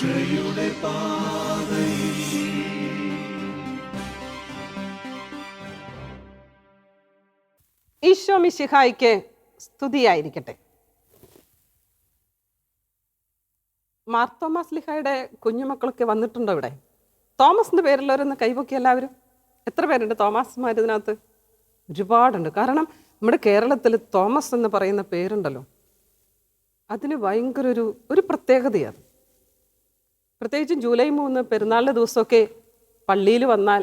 രക്ഷയുടെ പാതയിൽ. ഈശോ മിശിഹായ്ക്ക് സ്തുതിയായിരിക്കട്ടെ. മാർത്തോമാ ശ്ലീഹായുടെ കുഞ്ഞുമക്കളൊക്കെ വന്നിട്ടുണ്ടോ ഇവിടെ? തോമസിന്റെ പേരുള്ളവരൊന്ന് കൈപൊക്കി എല്ലാവരും. എത്ര പേരുണ്ട് തോമസ്മാർ ഇതിനകത്ത്? ഒരുപാടുണ്ട്. കാരണം നമ്മുടെ കേരളത്തിൽ തോമസ് എന്ന് പറയുന്ന പേരുണ്ടല്ലോ, അതിന് ഭയങ്കര ഒരു പ്രത്യേകതയാണ്. പ്രത്യേകിച്ചും ജൂലൈ 3 പെരുന്നാളിൻ്റെ ദിവസമൊക്കെ പള്ളിയിൽ വന്നാൽ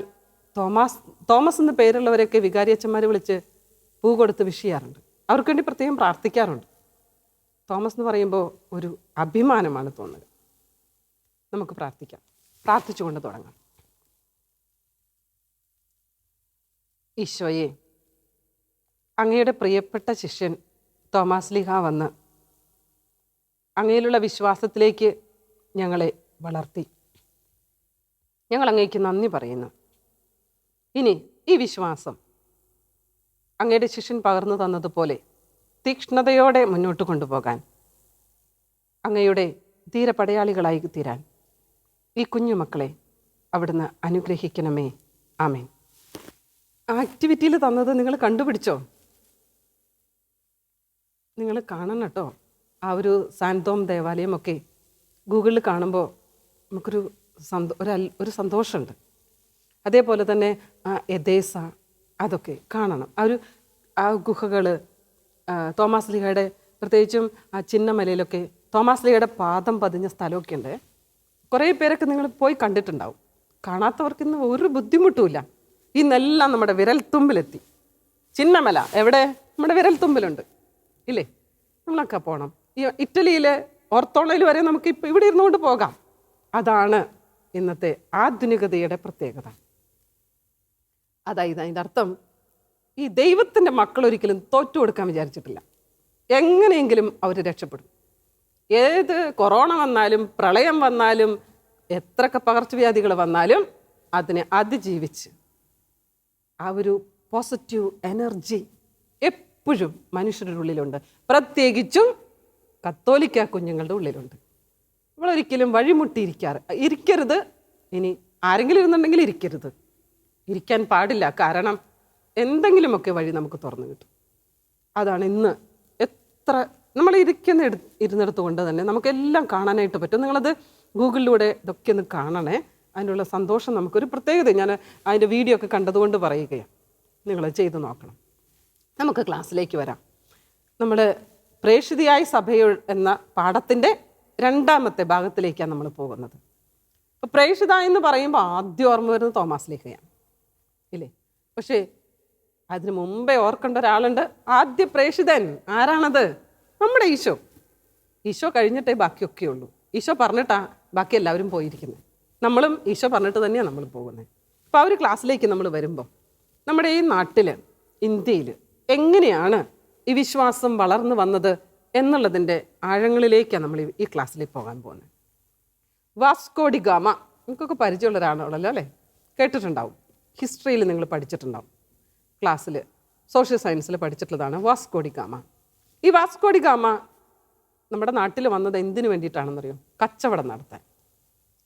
തോമസ് എന്ന് പേരുള്ളവരെയൊക്കെ വികാരിയച്ഛന്മാർ വിളിച്ച് പൂ കൊടുത്ത് വിഷയാറുണ്ട്. അവർക്ക് വേണ്ടി പ്രത്യേകം പ്രാർത്ഥിക്കാറുണ്ട്. തോമസ് എന്ന് പറയുമ്പോൾ ഒരു അഭിമാനമാണ് തോന്നുന്നത്. നമുക്ക് പ്രാർത്ഥിക്കാം. പ്രാർത്ഥിച്ചുകൊണ്ട് തുടങ്ങാം. ഈശോയെ, അങ്ങയുടെ പ്രിയപ്പെട്ട ശിഷ്യൻ തോമാ ശ്ലീഹാ വന്ന് അങ്ങയിലുള്ള വിശ്വാസത്തിലേക്ക് ഞങ്ങളെ വളർത്തി. ഞങ്ങൾ അങ്ങേക്ക് നന്ദി പറയുന്നു. ഇനി ഈ വിശ്വാസം അങ്ങയുടെ ശിഷ്യൻ പകർന്നു തന്നതുപോലെ തീക്ഷ്ണതയോടെ മുന്നോട്ട് കൊണ്ടുപോകാൻ, അങ്ങയുടെ ധീരപടയാളികളായി തീരാൻ ഈ കുഞ്ഞുമക്കളെ അവിടുന്ന് അനുഗ്രഹിക്കണമേ. ആമേൻ. ആക്ടിവിറ്റിയിൽ തന്നത് നിങ്ങൾ കണ്ടുപിടിച്ചോ? നിങ്ങൾ കാണണം കേട്ടോ. ആ ഒരു സാന്തോം ദേവാലയമൊക്കെ ഗൂഗിളിൽ കാണുമ്പോൾ നമുക്കൊരു ഒരു സന്തോഷമുണ്ട്. അതേപോലെ തന്നെ എദേസ അതൊക്കെ കാണണം. ആ ഗുഹകൾ, തോമാ ശ്ലീഹയുടെ പ്രത്യേകിച്ചും ആ ചിന്നമലയിലൊക്കെ തോമാ ശ്ലീഹയുടെ പാദം പതിഞ്ഞ സ്ഥലമൊക്കെ ഉണ്ട്. കുറേ പേരൊക്കെ നിങ്ങൾ പോയി കണ്ടിട്ടുണ്ടാവും. കാണാത്തവർക്ക് ഇന്ന് ഒരു ബുദ്ധിമുട്ടുമില്ല. ഇന്നെല്ലാം നമ്മുടെ വിരൽത്തുമ്പിലെത്തി. ചിന്നമല എവിടെ? നമ്മുടെ വിരൽത്തുമ്പിലുണ്ട് ഇല്ലേ? നമ്മളൊക്കെ പോകണം. ഈ ഇറ്റലിയിലെ ഓർത്തോളയിൽ വരെ നമുക്ക് ഇപ്പോൾ ഇവിടെ ഇരുന്നുകൊണ്ട് പോകാം. അതാണ് ഇന്നത്തെ ആധുനികതയുടെ പ്രത്യേകത. അതായത് അതിൻ്റെ അർത്ഥം ഈ ദൈവത്തിൻ്റെ മക്കൾ ഒരിക്കലും തോറ്റു കൊടുക്കാൻ വിചാരിച്ചിട്ടില്ല. എങ്ങനെയെങ്കിലും അവർ രക്ഷപ്പെടും. ഏത് കൊറോണ വന്നാലും പ്രളയം വന്നാലും എത്രയൊക്കെ പകർച്ചവ്യാധികൾ വന്നാലും അതിനെ അതിജീവിച്ച് ആ ഒരു പോസിറ്റീവ് എനർജി എപ്പോഴും മനുഷ്യരുടെ ഉള്ളിലുണ്ട്. പ്രത്യേകിച്ചും കത്തോലിക്ക കുഞ്ഞുങ്ങളുടെ ഉള്ളിലുണ്ട്. നമ്മളൊരിക്കലും ഇരിക്കരുത്. ഇനി ആരെങ്കിലും ഇരുന്നുണ്ടെങ്കിൽ ഇരിക്കാൻ പാടില്ല. കാരണം എന്തെങ്കിലുമൊക്കെ വഴി നമുക്ക് തുറന്നു കിട്ടും. അതാണ് ഇന്ന് എത്ര നമ്മൾ ഇരുന്നിടത്ത് കൊണ്ട് തന്നെ നമുക്കെല്ലാം കാണാനായിട്ട് പറ്റും. നിങ്ങളത് ഗൂഗിളിലൂടെ ഇതൊക്കെ ഒന്ന് കാണണേ. അതിനുള്ള സന്തോഷം നമുക്കൊരു പ്രത്യേകത. ഞാൻ അതിൻ്റെ വീഡിയോ ഒക്കെ കണ്ടതുകൊണ്ട് പറയുകയാണ്. നിങ്ങൾ ചെയ്ത് നോക്കണം. നമുക്ക് ക്ലാസ്സിലേക്ക് വരാം. നമ്മൾ പ്രേക്ഷിതയായ സഭയോ എന്ന പാഠത്തിൻ്റെ 2ാമത്തെ ഭാഗത്തിലേക്കാണ് നമ്മൾ പോകുന്നത്. അപ്പോൾ പ്രേക്ഷിത എന്ന് പറയുമ്പോൾ ആദ്യം ഓർമ്മ വരുന്നത് തോമാ ശ്ലീഹയാണ് ഇല്ലേ? പക്ഷേ അതിന് മുമ്പേ ഓർക്കേണ്ട ഒരാളുണ്ട്. ആദ്യ പ്രേക്ഷിതൻ ആരാണത്? നമ്മുടെ ഈശോ കഴിഞ്ഞിട്ടേ ബാക്കിയൊക്കെ ഉള്ളൂ. ഈശോ പറഞ്ഞിട്ടാ ബാക്കി എല്ലാവരും പോയിരിക്കുന്നത്. നമ്മളും ഈശോ പറഞ്ഞിട്ട് തന്നെയാണ് നമ്മൾ പോകുന്നത്. അപ്പോൾ ആ ഒരു ക്ലാസ്സിലേക്ക് നമ്മൾ വരുമ്പോൾ നമ്മുടെ ഈ നാട്ടിൽ, ഇന്ത്യയിൽ എങ്ങനെയാണ് ഈ വിശ്വാസം വളർന്നു വന്നത് എന്നുള്ളതിൻ്റെ ആഴങ്ങളിലേക്കാണ് നമ്മൾ ഈ ക്ലാസ്സിൽ പോകാൻ പോകുന്നത്. വാസ്കോ ഡി ഗാമ നിങ്ങൾക്കൊക്കെ പരിചയമുള്ള ഒരാളാണല്ലോ അല്ലേ? കേട്ടിട്ടുണ്ടാവും. ഹിസ്റ്ററിയിൽ നിങ്ങൾ പഠിച്ചിട്ടുണ്ടാവും. ക്ലാസ്സിൽ സോഷ്യൽ സയൻസിൽ പഠിച്ചിട്ടുള്ളതാണ് വാസ്കോ ഡി ഗാമ. ഈ വാസ്കോ ഡി ഗാമ നമ്മുടെ നാട്ടിൽ വന്നത് എന്തിനു വേണ്ടിയിട്ടാണെന്നറിയോ? കച്ചവടം നടത്താൻ.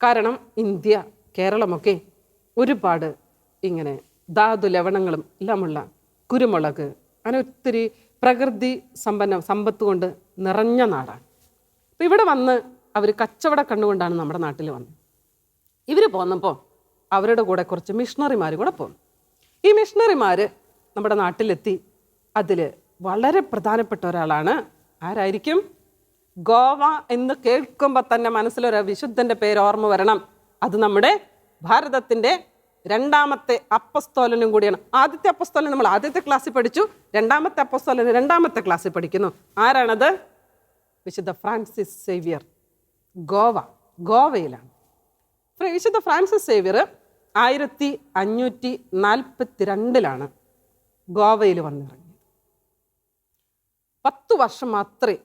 കാരണം ഇന്ത്യ, കേരളമൊക്കെ ഒരുപാട് ഇങ്ങനെ ധാതു ലവണങ്ങളും എല്ലാമുള്ള കുരുമുളക്, അങ്ങനെ ഒത്തിരി പ്രകൃതി സമ്പത്ത് കൊണ്ട് നിറഞ്ഞ നാടാണ്. അപ്പോൾ ഇവിടെ വന്ന് അവർ കച്ചവട കണ്ണുകൊണ്ടാണ് നമ്മുടെ നാട്ടിൽ വന്നത്. ഇവർ പോന്നപ്പോൾ അവരുടെ കൂടെ കുറച്ച് മിഷണറിമാർ കൂടെ പോന്നു. ഈ മിഷണറിമാർ നമ്മുടെ നാട്ടിലെത്തി. അതിൽ വളരെ പ്രധാനപ്പെട്ട ഒരാളാണ്. ആരായിരിക്കും? ഗോവ എന്ന് കേൾക്കുമ്പോൾ തന്നെ മനസ്സിലൊരു വിശുദ്ധൻ്റെ പേര് ഓർമ്മ വരണം. അത് നമ്മുടെ ഭാരതത്തിൻ്റെ 2ാമത്തെ അപ്പസ്തോലനും കൂടിയാണ്. ആദ്യത്തെ അപ്പസ്തോലൻ നമ്മൾ ആദ്യത്തെ ക്ലാസ്സിൽ പഠിച്ചു. 2ാമത്തെ അപ്പസ്തോലൻ 2ാമത്തെ ക്ലാസ്സിൽ പഠിക്കുന്നു. ആരാണത്? വിശുദ്ധ ഫ്രാൻസിസ് സേവിയർ. ഗോവയിലാണ്. വിശുദ്ധ ഫ്രാൻസിസ് സേവിയർ 1542 ഗോവയിൽ വന്നിറങ്ങിയത്. 10 വർഷം മാത്രമേ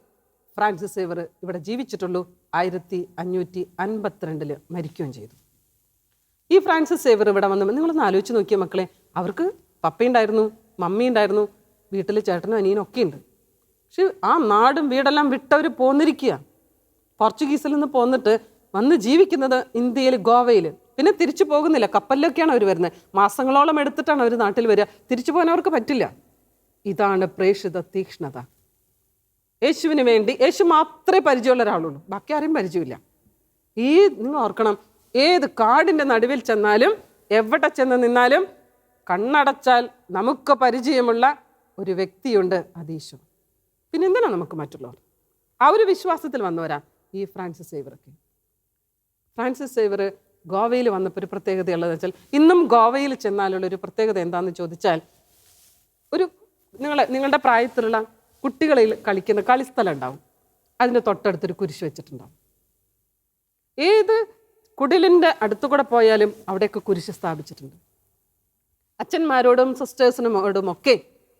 ഫ്രാൻസിസ് സേവിയർ ഇവിടെ ജീവിച്ചിട്ടുള്ളൂ. 1552 മരിക്കുകയും ചെയ്തു. ഈ ഫ്രാൻസിസ് സേവിയർ ഇവിടെ വന്ന് നിങ്ങളൊന്ന് ആലോചിച്ച് നോക്കിയ മക്കളെ. അവർക്ക് പപ്പയുണ്ടായിരുന്നു, മമ്മി ഉണ്ടായിരുന്നു, വീട്ടിൽ ചേട്ടനും അനിയനും ഒക്കെ ഉണ്ട്. പക്ഷെ ആ നാടും വീടെല്ലാം വിട്ടവർ പോന്നിരിക്കുക. പോർച്ചുഗീസിൽ നിന്ന് പോന്നിട്ട് വന്ന് ജീവിക്കുന്നത് ഇന്ത്യയിൽ, ഗോവയിൽ. പിന്നെ തിരിച്ചു പോകുന്നില്ല, കപ്പലിലൊക്കെയാണ് അവർ വരുന്നത്. മാസങ്ങളോളം എടുത്തിട്ടാണ് അവർ നാട്ടിൽ വരിക. തിരിച്ചു പോകാൻ അവർക്ക് പറ്റില്ല. ഇതാണ് പ്രേക്ഷിത തീക്ഷ്ണത. യേശുവിന് വേണ്ടി യേശു മാത്രമേ പരിചയമുള്ള ഒരാളുള്ളൂ, ബാക്കി ആരെയും പരിചയമില്ല. നിങ്ങൾ ഓർക്കണം, ഏത് കാടിൻ്റെ നടുവിൽ ചെന്നാലും എവിടെ ചെന്ന് നിന്നാലും കണ്ണടച്ചാൽ നമുക്ക് പരിചയമുള്ള ഒരു വ്യക്തിയുണ്ട്, അത് ഈശോ. പിന്നെ എന്തിനാണ് നമുക്ക് മറ്റുള്ളവർ? ആ ഒരു വിശ്വാസത്തിൽ വന്നവരാ ഈ ഫ്രാൻസിസ് സേവ്യറൊക്കെ. ഫ്രാൻസിസ് സേവ്യർ ഗോവയിൽ വന്നപ്പോൾ ഒരു പ്രത്യേകത ഉള്ളതെന്ന് വെച്ചാൽ, ഇന്നും ഗോവയിൽ ചെന്നാലുള്ളൊരു പ്രത്യേകത എന്താണെന്ന് ചോദിച്ചാൽ, നിങ്ങളുടെ പ്രായത്തിലുള്ള കുട്ടികളിൽ കളിക്കുന്ന കളിസ്ഥലം ഉണ്ടാവും, അതിൻ്റെ തൊട്ടടുത്തൊരു കുരിശ് വെച്ചിട്ടുണ്ടാവും. ഏത് കുടിലിൻ്റെ അടുത്തുകൂടെ പോയാലും അവിടെയൊക്കെ കുരിശ് സ്ഥാപിച്ചിട്ടുണ്ട്. അച്ഛന്മാരോടും സിസ്റ്റേഴ്സിനോടും ഒക്കെ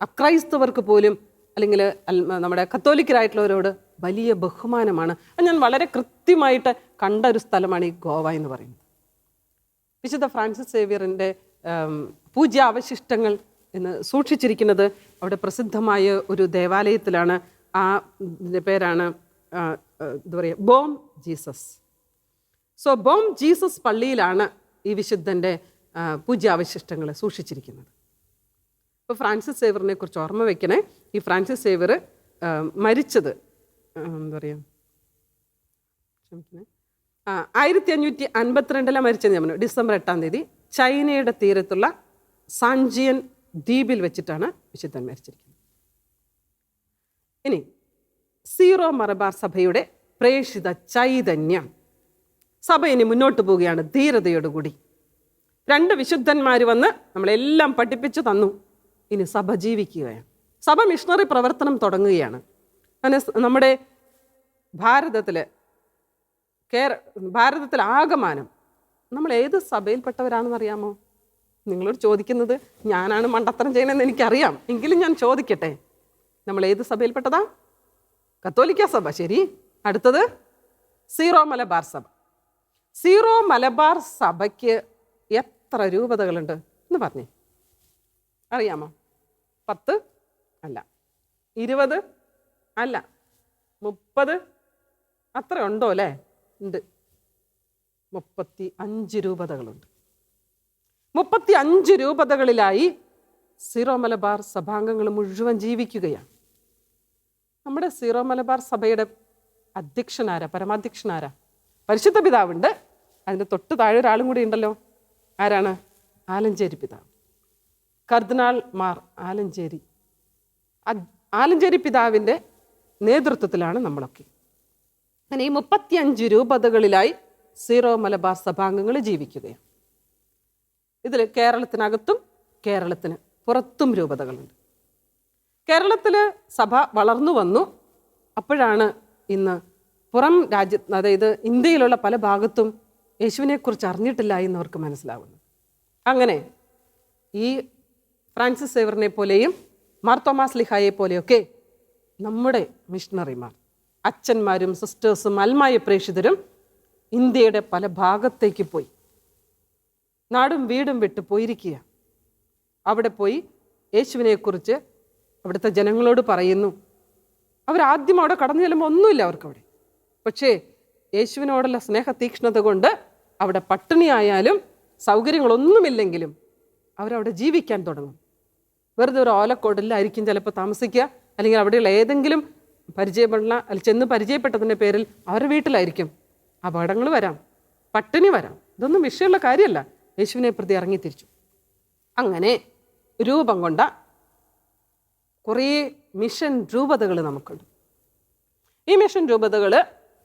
അക്രൈസ്തവർക്ക് പോലും, അല്ലെങ്കിൽ നമ്മുടെ കത്തോലിക്കരായിട്ടുള്ളവരോട് വലിയ ബഹുമാനമാണ്. അത് ഞാൻ വളരെ കൃത്യമായിട്ട് കണ്ട ഒരു സ്ഥലമാണ് ഈ ഗോവ എന്ന് പറയുന്നത്. വിശുദ്ധ ഫ്രാൻസിസ് സേവ്യറിൻ്റെ പൂജ്യാവശിഷ്ടങ്ങൾ എന്ന് സൂക്ഷിച്ചിരിക്കുന്നത് അവിടെ പ്രസിദ്ധമായ ഒരു ദേവാലയത്തിലാണ്. ഇതിൻ്റെ പേരാണ് എന്താ പറയുക, ബോം ജീസസ്. സോ ബോം ജീസസ് പള്ളിയിലാണ് ഈ വിശുദ്ധൻ്റെ പൂജ്യാവശിഷ്ടങ്ങൾ സൂക്ഷിച്ചിരിക്കുന്നത്. ഇപ്പോൾ ഫ്രാൻസിസ് സേവ്യറിനെ കുറിച്ച് ഓർമ്മ വയ്ക്കണേ. ഈ ഫ്രാൻസിസ് സേവ്യർ മരിച്ചത് എന്താ പറയുക, 1552 മരിച്ചത് ഞാൻ പറഞ്ഞു, ഡിസംബർ 8 ചൈനയുടെ തീരത്തുള്ള സാൻജിയൻ ദ്വീപിൽ വെച്ചിട്ടാണ് വിശുദ്ധൻ മരിച്ചിരിക്കുന്നത്. ഇനി സീറോ മലബാർ സഭയുടെ പ്രേക്ഷിത ചൈതന്യം. സഭ ഇനി മുന്നോട്ട് പോവുകയാണ് ധീരതയോടുകൂടി. 2 വിശുദ്ധന്മാർ വന്ന് നമ്മളെല്ലാം പഠിപ്പിച്ചു തന്നു. ഇനി സഭ ജീവിക്കുകയാണ്. സഭ മിഷണറി പ്രവർത്തനം തുടങ്ങുകയാണ്. അങ്ങനെ നമ്മുടെ ഭാരതത്തിൽ ആകമാനം നമ്മൾ ഏത് സഭയിൽപ്പെട്ടവരാണെന്ന് അറിയാമോ? നിങ്ങളോട് ചോദിക്കുന്നത് ഞാനാണ് മണ്ടത്തരം ചെയ്യണമെന്ന് എനിക്കറിയാം, എങ്കിലും ഞാൻ ചോദിക്കട്ടെ. നമ്മൾ ഏത് സഭയിൽപ്പെട്ടതാ? കത്തോലിക്ക സഭ, ശരി. അടുത്തത് സീറോ മലബാർ സഭ. സീറോ മലബാർ സഭയ്ക്ക് എത്ര രൂപതകളുണ്ട് എന്ന് പറഞ്ഞേ, അറിയാമോ? 10 അല്ല, 20 അല്ല, 30 അത്ര ഉണ്ടോ അല്ലേ? ഉണ്ട്. 35 രൂപതകളുണ്ട്. 35 രൂപതകളിലായി സീറോ മലബാർ സഭാംഗങ്ങൾ മുഴുവൻ ജീവിക്കുകയാണ്. നമ്മുടെ സീറോ മലബാർ സഭയുടെ അധ്യക്ഷനാരാ, പരമാധ്യക്ഷനാരാ? പരിശുദ്ധ പിതാവുണ്ട്. അതിൻ്റെ തൊട്ട് താഴെ ഒരാളും കൂടി ഉണ്ടല്ലോ. ആരാണ്? ആലഞ്ചേരി പിതാവ്, കർദിനാൾ മാർ ആലഞ്ചേരി. ആലഞ്ചേരി പിതാവിൻ്റെ നേതൃത്വത്തിലാണ് നമ്മളൊക്കെ. അങ്ങനെ ഈ 35 രൂപതകളിലായി സീറോ മലബാർ സഭാംഗങ്ങൾ ജീവിക്കുകയാണ്. ഇതിൽ കേരളത്തിനകത്തും കേരളത്തിന് പുറത്തും രൂപതകളുണ്ട്. കേരളത്തിൽ സഭ വളർന്നു വന്നു. അപ്പോഴാണ് ഇന്ന് പുറം രാജ്യത്ത്, അതായത് ഇന്ത്യയിലുള്ള പല ഭാഗത്തും യേശുവിനെക്കുറിച്ച് അറിഞ്ഞിട്ടില്ല എന്നവർക്ക് മനസ്സിലാവുന്നു. അങ്ങനെ ഈ ഫ്രാൻസിസ് സേവ്യറിനെ പോലെയും മാർ തോമാസ് ലീഹായെ പോലെയൊക്കെ നമ്മുടെ മിഷണറിമാർ, അച്ഛന്മാരും സിസ്റ്റേഴ്സും അൽമായ പ്രേക്ഷിതരും ഇന്ത്യയുടെ പല ഭാഗത്തേക്ക് പോയി, നാടും വീടും വിട്ട് പോയിരിക്കുക. അവിടെ പോയി യേശുവിനെക്കുറിച്ച് അവിടുത്തെ ജനങ്ങളോട് പറയുന്നു. അവരാദ്യം അവിടെ കടന്നു ചെല്ലുമ്പോൾ ഒന്നുമില്ല അവർക്കവിടെ. പക്ഷേ യേശുവിനോടുള്ള സ്നേഹതീക്ഷ്ണത കൊണ്ട് അവിടെ പട്ടിണിയായാലും സൗകര്യങ്ങളൊന്നുമില്ലെങ്കിലും അവരവിടെ ജീവിക്കാൻ തുടങ്ങും. വെറുതെ ഒരു ഓലക്കോടിലായിരിക്കും ചിലപ്പോൾ താമസിക്കുക, അല്ലെങ്കിൽ അവിടെയുള്ള ഏതെങ്കിലും ചെന്ന് പരിചയപ്പെട്ടതിൻ്റെ പേരിൽ അവരുടെ വീട്ടിലായിരിക്കും. അപകടങ്ങൾ വരാം, പട്ടിണി വരാം, ഇതൊന്നും വിഷയമുള്ള കാര്യമല്ല. യേശുവിനെ പ്രതി ഇറങ്ങിത്തിരിച്ചു. അങ്ങനെ രൂപം കൊണ്ട കുറേ മിഷൻ രൂപതകൾ നമുക്കുണ്ട്. ഈ മിഷൻ രൂപതകൾ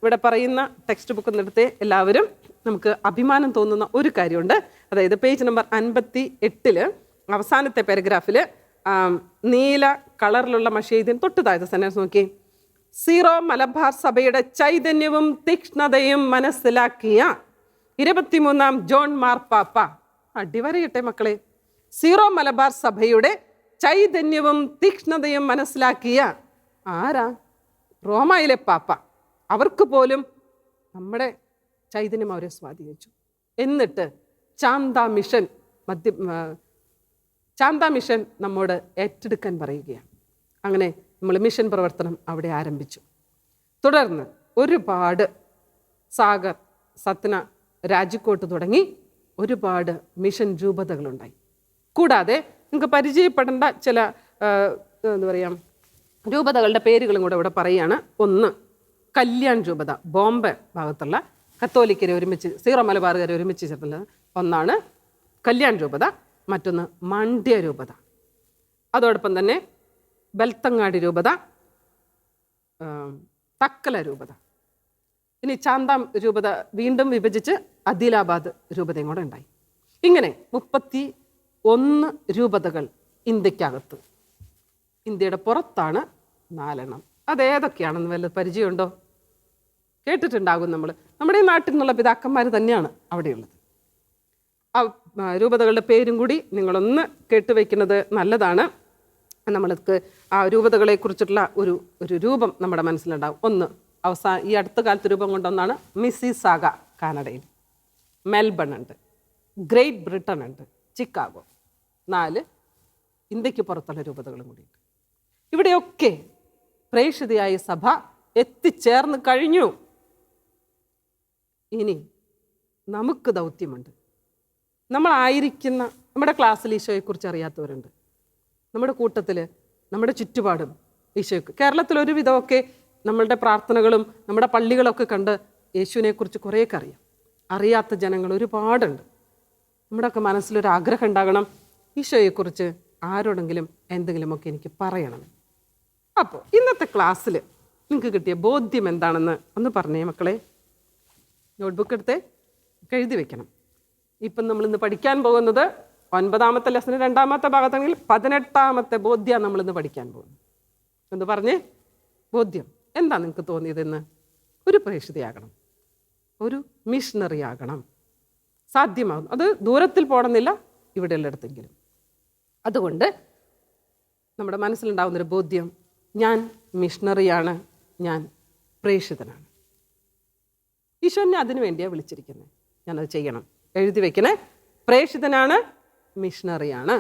ഇവിടെ പറയുന്ന ടെക്സ്റ്റ് ബുക്ക് എടുത്ത് എല്ലാവരും നമുക്ക് അഭിമാനം തോന്നുന്ന ഒരു കാര്യമുണ്ട്. അതായത് പേജ് നമ്പർ 58 അവസാനത്തെ പാരഗ്രാഫിൽ നീല കളറിലുള്ള മഷീദിന് തൊട്ട് താഴത്തെ സെന്റൻസ് നോക്കി. സീറോ മലബാർ സഭയുടെ ചൈതന്യവും തീക്ഷ്ണതയും മനസ്സിലാക്കിയ 23-ാം ജോൺ മാർപ്പാപ്പ. അടിവരയിട്ടെ മക്കളെ. സീറോ മലബാർ സഭയുടെ ചൈതന്യവും തീക്ഷ്ണതയും മനസ്സിലാക്കിയ ആരാ? റോമായിലെ പാപ്പ. അവർക്ക് പോലും നമ്മുടെ ചൈതന്യം അവരെ സ്വാധീനിച്ചു. എന്നിട്ട് ചാന്ത മിഷൻ നമ്മോട് ഏറ്റെടുക്കാൻ പറയുകയാണ്. അങ്ങനെ നമ്മൾ മിഷൻ പ്രവർത്തനം അവിടെ ആരംഭിച്ചു. തുടർന്ന് ഒരുപാട് സാഗർ, സത്ന, രാജിക്കോട്ട് തുടങ്ങി ഒരുപാട് മിഷൻ രൂപതകളുണ്ടായി. കൂടാതെ നിങ്ങൾക്ക് പരിചയപ്പെടേണ്ട ചില എന്താ പറയുക രൂപതകളുടെ പേരുകളും കൂടെ ഇവിടെ പറയുകയാണ്. ഒന്ന് കല്യാൺ രൂപത, ബോംബെ ഭാഗത്തുള്ള കത്തോലിക്കരെ ഒരുമിച്ച്, സീറോ മലബാറുകാരെ ഒരുമിച്ച് ചേർത്തുള്ള ഒന്നാണ് കല്യാൺ രൂപത. മറ്റൊന്ന് മാണ്ഡ്യ രൂപത. അതോടൊപ്പം തന്നെ ബെൽത്തങ്ങാടി രൂപത, തക്കല രൂപത. ഇനി ചാന്താം രൂപത വീണ്ടും വിഭജിച്ച് അദിലാബാദ് രൂപതയും കൂടെ ഉണ്ടായി. ഇങ്ങനെ 31 രൂപതകൾ ഇന്ത്യക്കകത്ത്. ഇന്ത്യയുടെ പുറത്താണ് 4. അതേതൊക്കെയാണെന്ന് വല്ല പരിചയമുണ്ടോ? കേട്ടിട്ടുണ്ടാകും. നമ്മുടെ ഈ നാട്ടിൽ നിന്നുള്ള പിതാക്കന്മാർ തന്നെയാണ് അവിടെയുള്ളത്. ആ രൂപതകളുടെ പേരും കൂടി നിങ്ങളൊന്ന് കേട്ടുവയ്ക്കുന്നത് നല്ലതാണ്. നമ്മൾക്ക് ആ രൂപതകളെക്കുറിച്ചിട്ടുള്ള ഒരു രൂപം നമ്മുടെ മനസ്സിലുണ്ടാകും. ഒന്ന് ഈ അടുത്ത കാലത്ത് രൂപം കൊണ്ടൊന്നാണ് മിസിസാഗ, കാനഡയിൽ. മെൽബൺ ഉണ്ട്, ഗ്രേറ്റ് ബ്രിട്ടൻ ഉണ്ട്, ചിക്കാഗോ. 4 ഇന്ത്യക്ക് പുറത്തുള്ള രൂപതകളും കൂടിയുണ്ട്. ഇവിടെയൊക്കെ പ്രേക്ഷിതയായ സഭ എത്തിച്ചേർന്ന് കഴിഞ്ഞു. ഇനി നമുക്ക് ദൗത്യമുണ്ട്. നമ്മളായിരിക്കുന്ന നമ്മുടെ ക്ലാസ്സിൽ ഈശോയെക്കുറിച്ച് അറിയാത്തവരുണ്ട്. നമ്മുടെ കൂട്ടത്തിൽ, നമ്മുടെ ചുറ്റുപാടും ഈശോയ്ക്ക് കേരളത്തിൽ ഒരുവിധമൊക്കെ നമ്മളുടെ പ്രാർത്ഥനകളും നമ്മുടെ പള്ളികളൊക്കെ കണ്ട് യേശുവിനെക്കുറിച്ച് കുറേയൊക്കെ അറിയാത്ത ജനങ്ങൾ ഒരുപാടുണ്ട്. നമ്മുടെയൊക്കെ മനസ്സിലൊരു ആഗ്രഹം ഉണ്ടാകണം, ഈശോയെക്കുറിച്ച് ആരോടെങ്കിലും എന്തെങ്കിലുമൊക്കെ എനിക്ക് പറയണം. അപ്പോൾ ഇന്നത്തെ ക്ലാസ്സിൽ നിങ്ങൾക്ക് കിട്ടിയ ബോധ്യം എന്താണെന്ന് ഒന്ന് പറഞ്ഞേ മക്കളെ. നോട്ട്ബുക്ക് എടുത്ത് എഴുതി വെക്കണം. ഇപ്പം നമ്മളിന്ന് പഠിക്കാൻ പോകുന്നത് 9ാമത്തെ ലെസന് 2ാമത്തെ ഭാഗത്താണെങ്കിൽ 18ാമത്തെ ബോധ്യമാണ് നമ്മളിന്ന് പഠിക്കാൻ പോകുന്നത്. എന്ന് പറഞ്ഞേ, ബോധ്യം എന്താ നിങ്ങൾക്ക് തോന്നിയതെന്ന്? ഒരു പ്രേക്ഷിതയാകണം, ഒരു മിഷണറി ആകണം. സാധ്യമാകും. അത് ദൂരത്തിൽ പോകണമെന്നില്ല, ഇവിടെ ഉള്ളിടത്തെങ്കിലും. അതുകൊണ്ട് നമ്മുടെ മനസ്സിലുണ്ടാകുന്നൊരു ബോധ്യം, ഞാൻ മിഷണറിയാണ്, ഞാൻ പ്രേക്ഷിതനാണ്. ഈശോനെ അതിനു വേണ്ടിയാണ് വിളിച്ചിരിക്കുന്നത്. ഞാനത് ചെയ്യണം. എഴുതി വയ്ക്കണേ. പ്രേക്ഷിതനാണ്, മിഷണറിയാണ്.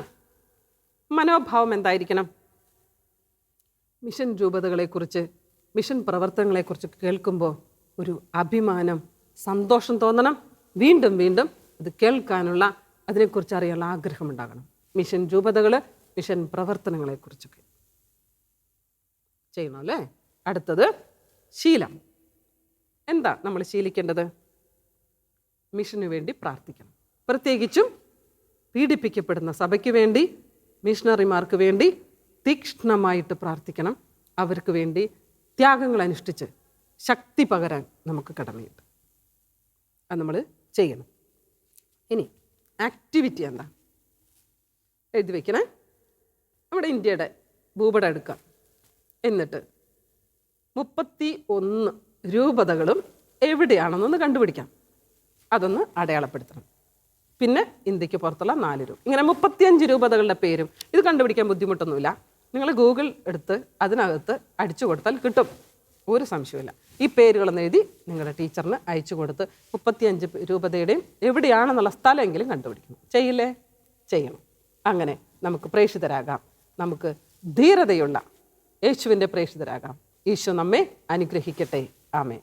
മനോഭാവം എന്തായിരിക്കണം? മിഷൻ രൂപതകളെക്കുറിച്ച്, മിഷൻ പ്രവർത്തനങ്ങളെക്കുറിച്ച് കേൾക്കുമ്പോൾ ഒരു അഭിമാനം, സന്തോഷം തോന്നണം. വീണ്ടും വീണ്ടും അത് കേൾക്കാനുള്ള, അതിനെക്കുറിച്ച് അറിയാനുള്ള ആഗ്രഹം ഉണ്ടാകണം. മിഷൻ രൂപതകൾ, മിഷൻ പ്രവർത്തനങ്ങളെക്കുറിച്ചൊക്കെ ചെയ്യണം അല്ലേ? അടുത്തത് ശീലം. എന്താ നമ്മൾ ശീലിക്കേണ്ടത്? മിഷന് വേണ്ടി പ്രാർത്ഥിക്കണം. പ്രത്യേകിച്ചും പീഡിപ്പിക്കപ്പെടുന്ന സഭയ്ക്ക് വേണ്ടി, മിഷണറിമാർക്ക് വേണ്ടി തീക്ഷ്ണമായിട്ട് പ്രാർത്ഥിക്കണം. അവർക്ക് വേണ്ടി ത്യാഗങ്ങൾ അനുഷ്ഠിച്ച് ശക്തി പകരാൻ നമുക്ക് കടമയുണ്ട്. അത് നമ്മൾ ചെയ്യണം. ഇനി ആക്ടിവിറ്റി എന്താ? എഴുതി വയ്ക്കണേ. നമ്മുടെ ഇന്ത്യയുടെ ഭൂപടം എടുക്കാം. എന്നിട്ട് 31 രൂപതകളും എവിടെയാണെന്നൊന്ന് കണ്ടുപിടിക്കാം. അതൊന്ന് അടയാളപ്പെടുത്തണം. പിന്നെ ഇന്ത്യക്ക് പുറത്തുള്ള 4 രൂപ. ഇങ്ങനെ 35 രൂപതകളുടെ പേരും. ഇത് കണ്ടുപിടിക്കാൻ ബുദ്ധിമുട്ടൊന്നുമില്ല. നിങ്ങൾ ഗൂഗിൾ എടുത്ത് അതിനകത്ത് അടിച്ചു കൊടുത്താൽ കിട്ടും. ഒരു സംശയമില്ല. ഈ പേരുകളെന്ന് എഴുതി നിങ്ങളുടെ ടീച്ചറിന് അയച്ചു കൊടുത്ത് 35 രൂപതയുടെയും എവിടെയാണെന്നുള്ള സ്ഥലമെങ്കിലും കണ്ടുപിടിക്കണം. ചെയ്യില്ലേ? ചെയ്യണം. അങ്ങനെ നമുക്ക് പ്രേക്ഷിതരാകാം. നമുക്ക് ധീരതയുള്ള യേശുവിൻ്റെ പ്രേക്ഷിതരാകാം. ഈശോ നമ്മെ അനുഗ്രഹിക്കട്ടെ. ആമേൻ.